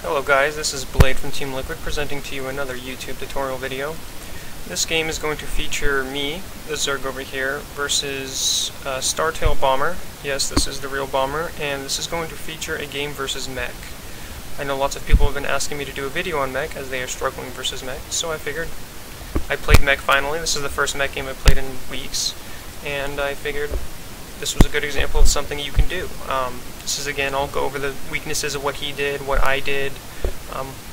Hello guys, this is Blade from Team Liquid presenting to you another YouTube tutorial video. This game is going to feature me, the Zerg over here, versus Startail Bomber. Yes, this is the real bomber, and this is going to feature a game versus Mech. I know lots of people have been asking me to do a video on Mech as they are struggling versus Mech, so I figured I played Mech finally. This is the first Mech game I've played in weeks, and I figured this was a good example of something you can do. This is, again, I'll go over the weaknesses of what he did, what I did,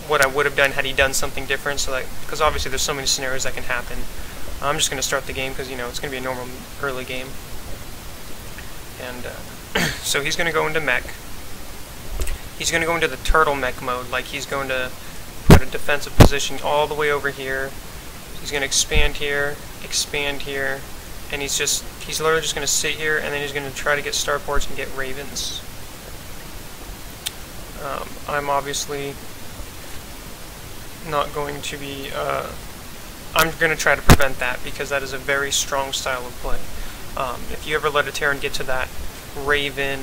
what I would have done had he done something different, so that, because obviously there's so many scenarios that can happen. I'm just going to start the game because, you know, it's going to be a normal early game. And so he's going to go into Mech. He's going to go into the turtle Mech mode, like he's going to put a defensive position all the way over here. He's going to expand here, and he's literally just going to sit here, and then he's going to try to get starports and get ravens. I'm obviously not going to be, I'm going to try to prevent that, because that is a very strong style of play. If you ever let a Terran get to that Raven,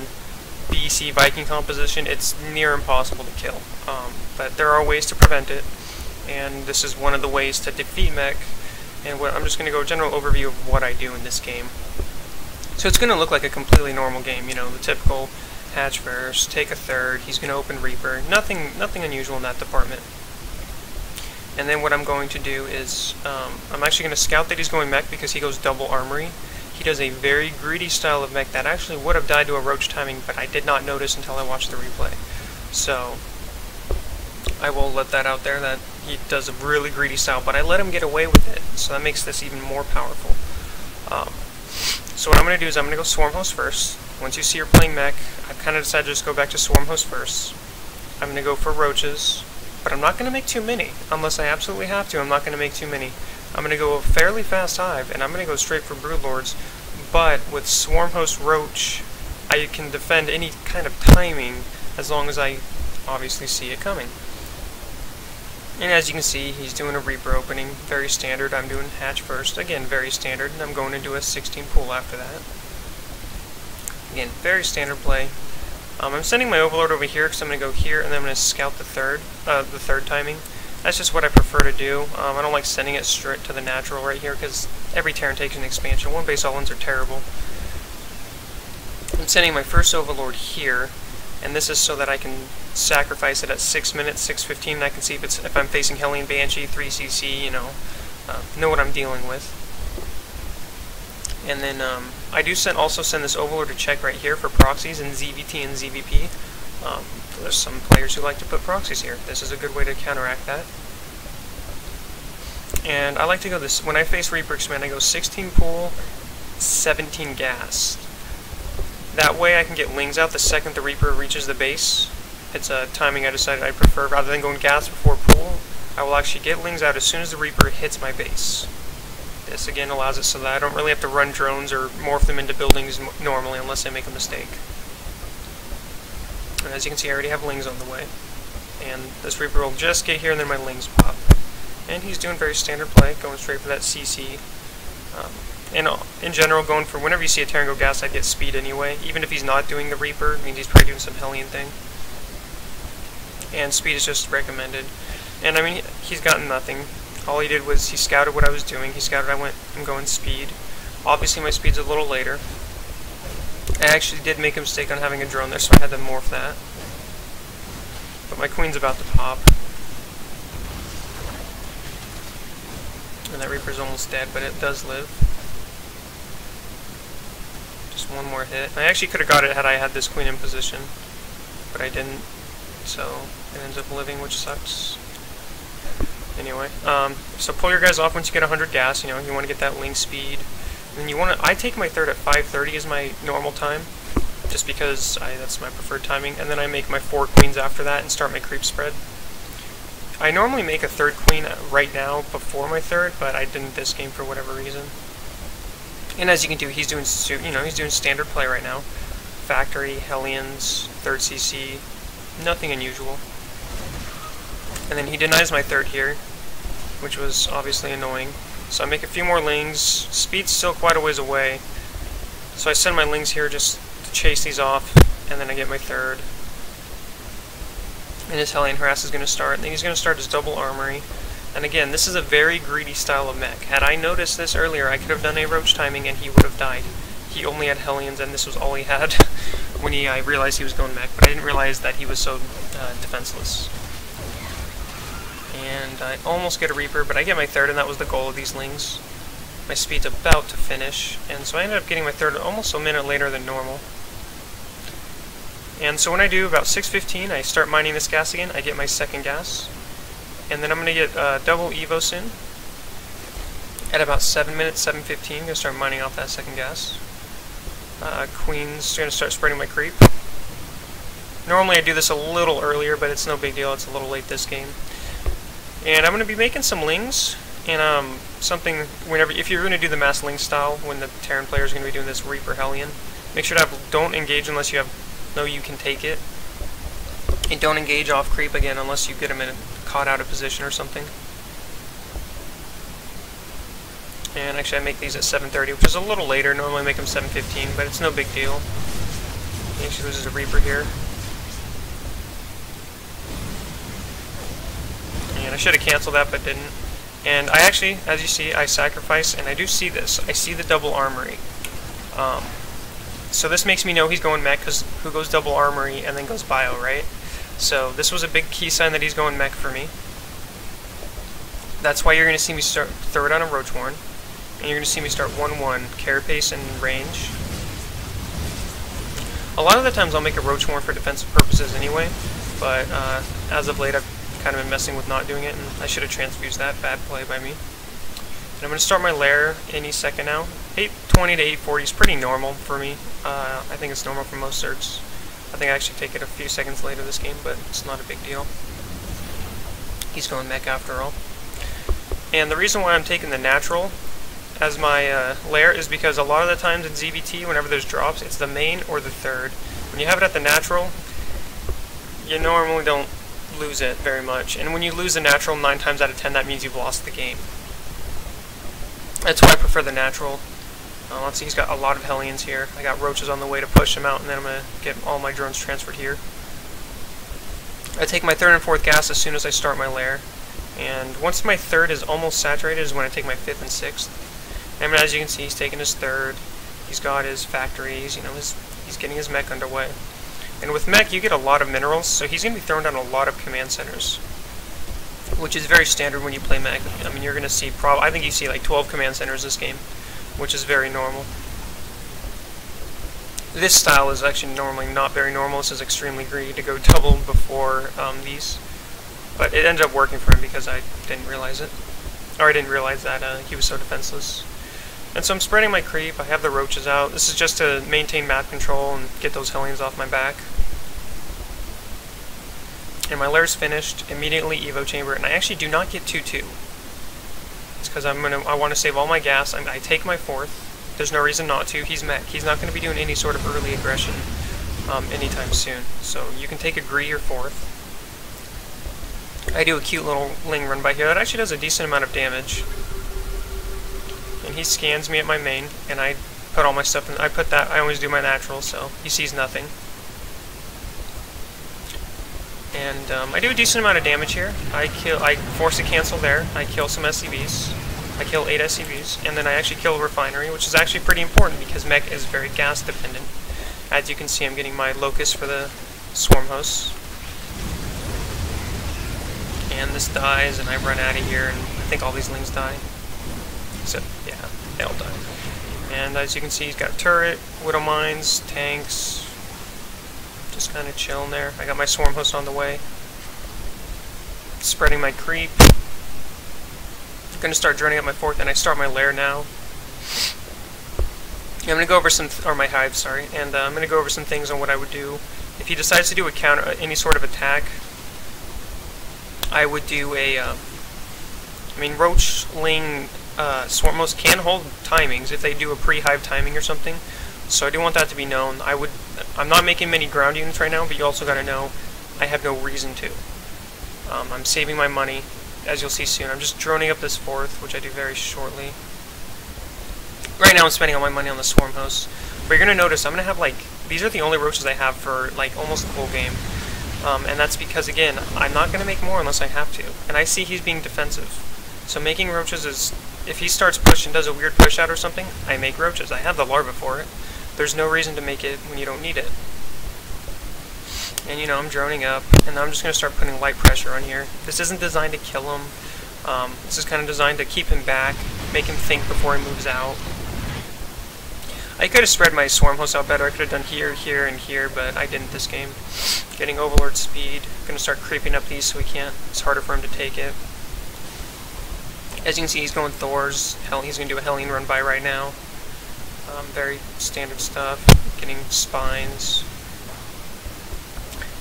BC, Viking composition, it's near impossible to kill. But there are ways to prevent it, and this is one of the ways to defeat Mech. And I'm just going to go general overview of what I do in this game. So it's going to look like a completely normal game, you know, the typical hatch first, take a third, he's going to open Reaper, nothing unusual in that department. And then what I'm going to do is, I'm actually going to scout that he's going Mech because he goes double armory. He does a very greedy style of Mech that actually would have died to a roach timing, but I did not notice until I watched the replay. So I will let that out there, that he does a really greedy style, but I let him get away with it, so that makes this even more powerful. So what I'm going to do is I'm going to go Swarm Host first. Once you see you're playing Mech, I've kind of decided to just go back to Swarm Host first. I'm going to go for roaches, but I'm not going to make too many. Unless I absolutely have to, I'm not going to make too many. I'm going to go a fairly fast hive, and I'm going to go straight for Broodlords, but with Swarm Host Roach, I can defend any kind of timing as long as I obviously see it coming. And as you can see, he's doing a Reaper opening, very standard. I'm doing hatch first, again, very standard, and I'm going to do a 16 pool after that. Again, very standard play. I'm sending my Overlord over here because I'm going to go here, and then I'm going to scout the third timing. That's just what I prefer to do. I don't like sending it straight to the natural right here because every Terran takes an expansion. One base all-ins are terrible. I'm sending my first Overlord here, and this is so that I can sacrifice it at 6 minutes, 6:15, and I can see if I'm facing Hellion Banshee, 3cc, you know what I'm dealing with. And then I do also send this Overlord to check right here for proxies in ZVT and ZVP. There's some players who like to put proxies here. This is a good way to counteract that. And I like to go this, when I face Reaper Expand, I go 16 pool, 17 gas. That way I can get Lings out the second the Reaper reaches the base. It's a timing I decided I prefer. Rather than going gas before pool, I will actually get Lings out as soon as the Reaper hits my base. This again allows it so that I don't really have to run drones or morph them into buildings normally unless I make a mistake. And as you can see, I already have Lings on the way. And this Reaper will just get here and then my Lings pop. And he's doing very standard play, going straight for that CC. And in general, going for whenever you see a Terran go gas, I'd get speed anyway. Even if he's not doing the Reaper, it means he's probably doing some Hellion thing. And speed is just recommended. And I mean, he's gotten nothing. All he did was he scouted what I was doing. He scouted I'm going speed. Obviously my speed's a little later. I actually did make a mistake on having a drone there, so I had to morph that. But my Queen's about to pop. And that Reaper's almost dead, but it does live. Just one more hit. I actually could have got it had I had this Queen in position, but I didn't. So it ends up living, which sucks. Anyway, so pull your guys off once you get 100 gas. You know, you want to get that Ling speed. And then you want to. I take my third at 5:30 as my normal time, just because that's my preferred timing. And then I make my 4 queens after that and start my creep spread. I normally make a third queen right now before my third, but I didn't this game for whatever reason. And as you can do, he's doing standard play right now. Factory, Hellions, 3rd CC, nothing unusual. And then he denies my third here, which was obviously annoying. So I make a few more Lings. Speed's still quite a ways away. So I send my Lings here just to chase these off, and then I get my third. and his Hellion harass is going to start, and then he's going to start his double armory. And again, this is a very greedy style of mech. Had I noticed this earlier, I could have done a roach timing and he would have died. He only had Hellions and this was all he had when I realized he was going mech, but I didn't realize that he was so defenseless. And I almost get a Reaper, but I get my third, and that was the goal of these lings. My speed's about to finish, and so I ended up getting my third almost a minute later than normal. And so when I do about 6:15, I start mining this gas again. I get my second gas. And then I'm going to get double Evo soon. At about 7 minutes, 7:15, I'm going to start mining off that second gas. Queen's going to start spreading my creep. Normally I do this a little earlier, but it's no big deal. It's a little late this game. And I'm going to be making some lings. And something, if you're going to do the mass ling style, when the Terran player is going to be doing this Reaper Hellion, make sure to don't engage unless you know you can take it. And don't engage off creep again unless you get him caught out of position or something. And actually I make these at 7:30, which is a little later. Normally I make them 7:15, but it's no big deal. He actually loses a Reaper here. And I should have canceled that, but didn't. And I actually, as you see, I sacrifice, and I do see this. I see the double armory. So this makes me know he's going mech, because who goes double armory and then goes bio, right? So this was a big key sign that he's going mech for me. That's why you're going to see me start third on a Roach Warren, and you're going to see me start 1-1, carapace and range. A lot of the times I'll make a Roach Warren for defensive purposes anyway, but as of late I've kind of been messing with not doing it, and I should have transfused that. Bad play by me. And I'm going to start my lair any second now. 820 to 840 is pretty normal for me. I think it's normal for most Zergs. I think I actually take it a few seconds later this game, but it's not a big deal. He's going mech after all. And the reason why I'm taking the natural as my lair is because a lot of the times in ZVT, whenever there's drops, it's the main or the third. When you have it at the natural, you normally don't lose it very much. And when you lose the natural 9 times out of 10, that means you've lost the game. That's why I prefer the natural. Let's see, he's got a lot of Hellions here. I got roaches on the way to push him out, and then I'm going to get all my drones transferred here. I take my third and fourth gas as soon as I start my lair. And once my third is almost saturated is when I take my fifth and sixth. And as you can see, he's taking his third. He's got his factories, you know, he's getting his mech underway. And with mech, you get a lot of minerals, so he's going to be throwing down a lot of command centers, which is very standard when you play mech. I mean, you're going to see, I think you see like 12 command centers this game, which is very normal. This style is actually normally not very normal. This is extremely greedy to go double before these. But it ended up working for him because I didn't realize it. Or I didn't realize that he was so defenseless. And so I'm spreading my creep. I have the roaches out. This is just to maintain map control and get those Hellions off my back. And my lair's finished. Immediately Evo chamber. And I actually do not get 2-2. It's because I want to save all my gas. I take my fourth. There's no reason not to. He's mech. He's not going to be doing any sort of early aggression anytime soon. So you can take a Gree or fourth. I do a cute little ling run by here. That actually does a decent amount of damage. And he scans me at my main, and I put all my stuff in. I always do my natural, so he sees nothing. And I do a decent amount of damage here. I force a cancel there. I kill some SCVs. I kill 8 SCVs, and then I actually kill a refinery, which is actually pretty important because mech is very gas dependent. As you can see, I'm getting my locust for the swarm hosts. And this dies, and I run out of here, and I think all these lings die. So, yeah, they all die. And as you can see, he's got a turret, widow mines, tanks, just kind of chilling there. I got my swarm host on the way. Spreading my creep. I'm going to start droning up my fourth, and I start my lair now. I'm going to go over my hive, sorry, and I'm going to go over some things on what I would do. If he decides to do a counter, any sort of attack, I would do a, Roach, Ling, Swarm host can hold timings if they do a pre-hive timing or something, so I do want that to be known. I'm not making many ground units right now, but you also got to know I have no reason to. I'm saving my money, as you'll see soon. I'm just droning up this fourth, which I do very shortly. Right now I'm spending all my money on the Swarm host, but you're going to notice I'm going to have, these are the only roaches I have for, almost the whole game. And that's because, again, I'm not going to make more unless I have to. And I see he's being defensive. So making roaches is, if he starts pushing, does a weird push out or something, I make roaches. I have the larva for it. There's no reason to make it when you don't need it. And, you know, I'm droning up, and I'm just going to start putting light pressure on here. This isn't designed to kill him. This is kind of designed to keep him back, make him think before he moves out. I could have spread my swarm host out better. I could have done here, here, and here, but I didn't this game. Getting overlord speed. Gonna start creeping up these so he can't. It's harder for him to take it. As you can see, he's going Thors. Hell, he's gonna do a Hellion run by right now. Very standard stuff. Getting spines.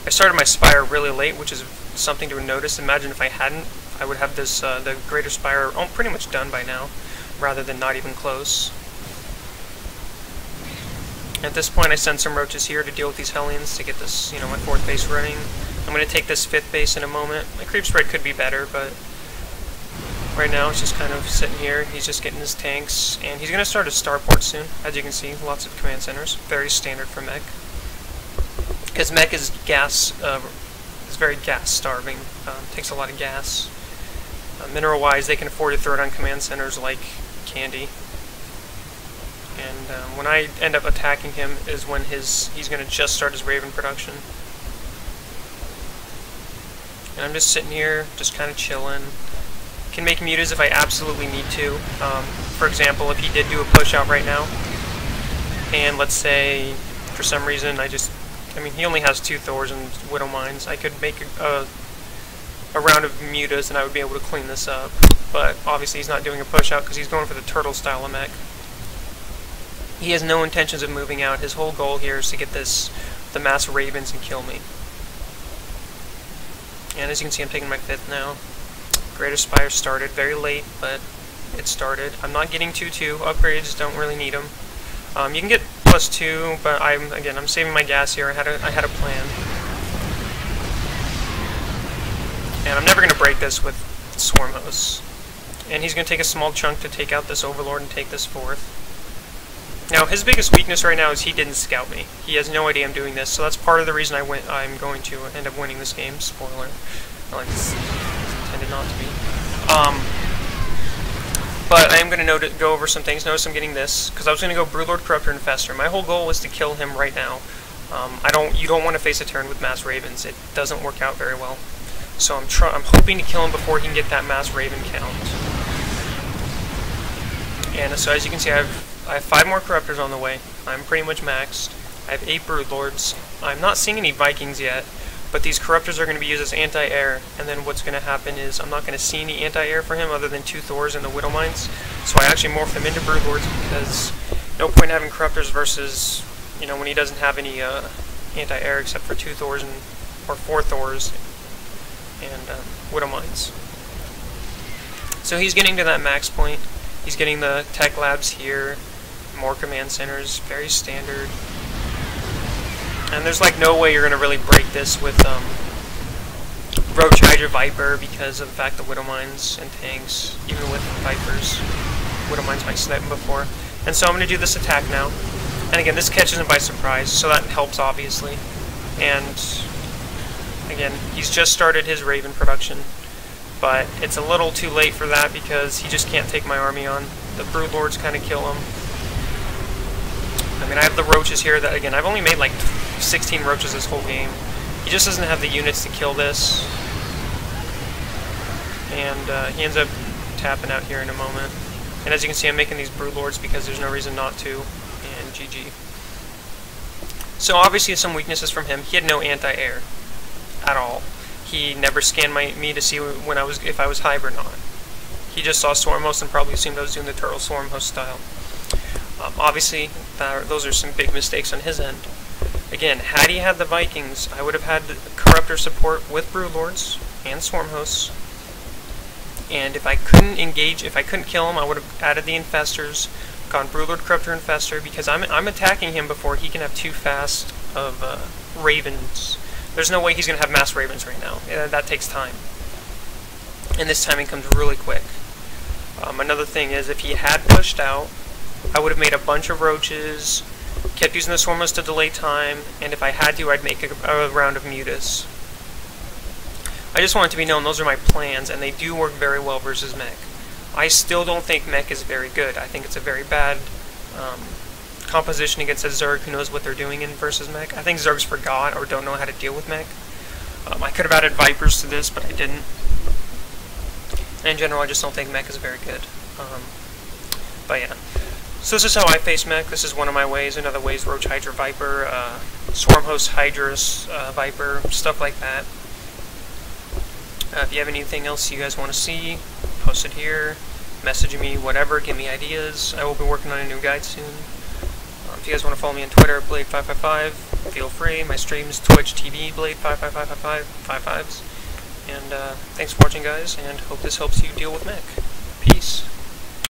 I started my Spire really late, which is something to notice. Imagine if I hadn't, I would have this the Greater Spire pretty much done by now, rather than not even close. At this point, I send some roaches here to deal with these Hellions to get this, you know, my 4th base running. I'm going to take this 5th base in a moment. My creep spread could be better, but right now it's just kind of sitting here. He's just getting his tanks, and he's going to start a starport soon. As you can see, lots of command centers. Very standard for Mech. Because Mech is very gas starving. Takes a lot of gas. Mineral-wise, they can afford to throw it on command centers like candy. And when I end up attacking him is when he's going to just start his Raven production. And I'm just sitting here, just kind of chilling. Can make mutas if I absolutely need to. For example, if he did do a push out right now, and let's say for some reason I mean he only has 2 Thors and Widow Mines, I could make a round of mutas and I would be able to clean this up. But obviously he's not doing a push out because he's going for the turtle style of Mech. He has no intentions of moving out. His whole goal here is to get the mass Ravens and kill me. And as you can see, I'm taking my 5th now. Greater Spire started very late, but it started. I'm not getting 2/2 upgrades. Don't really need them. You can get +2, but I'm saving my gas here. I had a plan, and I'm never going to break this with swarm hosts. And he's going to take a small chunk to take out this Overlord and take this 4th. Now, his biggest weakness right now is he didn't scout me. He has no idea I'm doing this, so that's part of the reason I'm going to end up winning this game. Spoiler. Like, it's intended not to be. But I am going to go over some things. Notice I'm getting this, because I was going to go Broodlord, Corruptor, and Infestor. My whole goal was to kill him right now. You don't want to face a turn with Mass Ravens. It doesn't work out very well. So I'm hoping to kill him before he can get that Mass Raven count. And so as you can see, I have 5 more Corruptors on the way. I'm pretty much maxed. I have 8 Broodlords. I'm not seeing any Vikings yet, but these Corruptors are going to be used as anti-air, and then what's going to happen is I'm not going to see any anti-air for him other than 2 Thors and the Widow Mines, so I actually morph them into Broodlords because no point having Corruptors versus, you know, when he doesn't have any anti-air except for 2 Thors or 4 Thors and Widow Mines. So he's getting to that max point. He's getting the tech labs here, more command centers, very standard. And there's like no way you're going to really break this with Roach Hydra Viper because of the fact that Widow Mines and tanks, even with Vipers, Widow Mines might snipe him before. And so I'm going to do this attack now. And again, this catches him by surprise, so that helps obviously. And again, he's just started his Raven production. But it's a little too late for that because he just can't take my army on. The Broodlords kind of kill him. I mean, I have the Roaches here that, again, I've only made like 16 Roaches this whole game. He just doesn't have the units to kill this. And he ends up tapping out here in a moment. And as you can see, I'm making these Broodlords because there's no reason not to. And GG. So obviously some weaknesses from him. He had no anti-air at all. He never scanned me to see if I was hive or not. He just saw Swarm Host and probably assumed I was doing the Turtle Swarm Host style. Obviously, those are some big mistakes on his end. Again, had he had the Vikings, I would have had Corruptor support with Broodlords and Swarm Hosts. And if I couldn't engage, if I couldn't kill him, I would have added the Infestors, gone Broodlord, Corruptor, Infestor, because I'm attacking him before he can have too fast of Ravens. There's no way he's going to have mass Ravens right now. That takes time. And this timing comes really quick. Another thing is, if he had pushed out, I would have made a bunch of Roaches, kept using the Swarmos to delay time, and if I had to, I'd make a round of Mutas. I just want it to be known those are my plans, and they do work very well versus Mech. I still don't think Mech is very good. I think it's a very bad composition against a Zerg who knows what they're doing in versus Mech. I think Zergs forgot or don't know how to deal with Mech. I could have added Vipers to this, but I didn't. And in general, I just don't think Mech is very good. But yeah. So this is how I face Mech. This is one of my ways. Another way is Roach Hydra Viper, Swarm Host Hydras Viper, stuff like that. If you have anything else you guys want to see, post it here, message me, whatever, give me ideas. I will be working on a new guide soon. If you guys want to follow me on Twitter, Blade555, feel free. My streams, Twitch TV, Blade55555, 55s. And thanks for watching, guys, and hope this helps you deal with Mech. Peace.